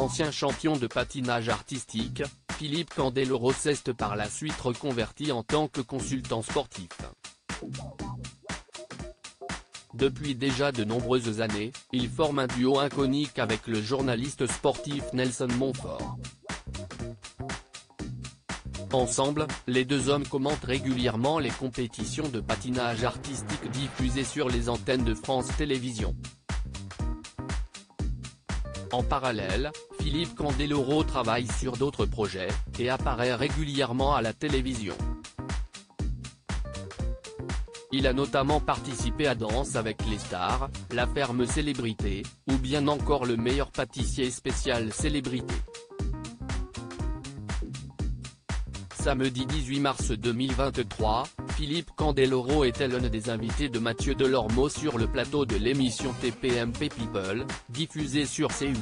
Ancien champion de patinage artistique, Philippe Candeloro s'est par la suite reconverti en tant que consultant sportif. Depuis déjà de nombreuses années, il forme un duo iconique avec le journaliste sportif Nelson Montfort. Ensemble, les deux hommes commentent régulièrement les compétitions de patinage artistique diffusées sur les antennes de France Télévisions. En parallèle, Philippe Candeloro travaille sur d'autres projets, et apparaît régulièrement à la télévision. Il a notamment participé à Danse avec les stars, La Ferme Célébrité, ou bien encore Le meilleur pâtissier spécial Célébrité. Samedi 18 mars 2023, Philippe Candeloro était l'un des invités de Mathieu Delormeau sur le plateau de l'émission TPMP People, diffusée sur C8.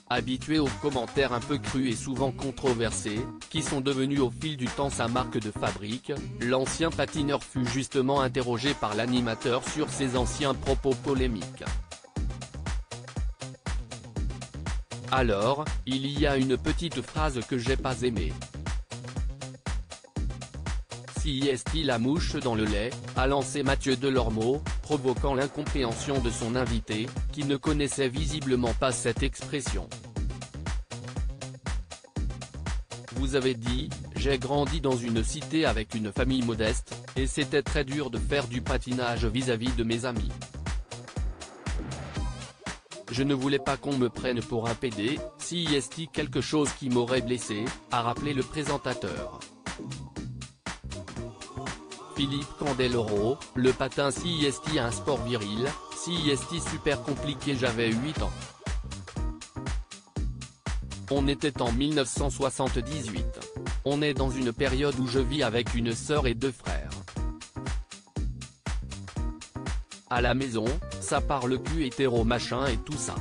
Habitué aux commentaires un peu crus et souvent controversés, qui sont devenus au fil du temps sa marque de fabrique, l'ancien patineur fut justement interrogé par l'animateur sur ses anciens propos polémiques. Alors, il y a une petite phrase que j'ai pas aimée. Si est-il la mouche dans le lait, a lancé Mathieu Delormeau, provoquant l'incompréhension de son invité, qui ne connaissait visiblement pas cette expression. Vous avez dit, j'ai grandi dans une cité avec une famille modeste, et c'était très dur de faire du patinage vis-à-vis de mes amis. Je ne voulais pas qu'on me prenne pour un PD, si est-il quelque chose qui m'aurait blessé, a rappelé le présentateur. Philippe Candeloro, le patin si est un sport viril, si est super compliqué. J'avais 8 ans. On était en 1978. On est dans une période où je vis avec une sœur et 2 frères. À la maison, ça parle cul hétéro machin et tout ça.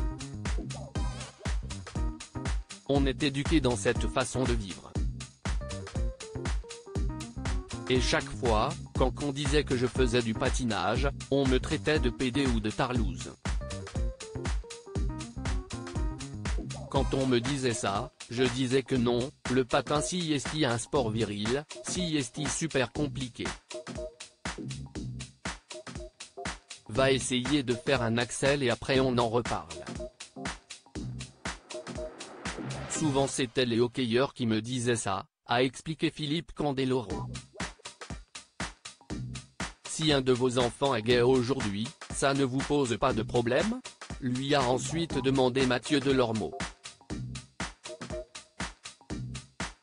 On est éduqué dans cette façon de vivre. Et chaque fois, quand on disait que je faisais du patinage, on me traitait de pédé ou de tarlouse. Quand on me disait ça, je disais que non, le patin si est un sport viril, si est super compliqué. Va essayer de faire un axel et après on en reparle. Souvent c'était les hockeyeurs qui me disaient ça, a expliqué Philippe Candeloro. Si un de vos enfants est gay aujourd'hui, ça ne vous pose pas de problème ? Lui a ensuite demandé Mathieu Delormeau.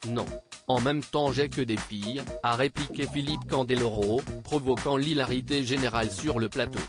Non. En même temps j'ai que des filles, a répliqué Philippe Candeloro, provoquant l'hilarité générale sur le plateau.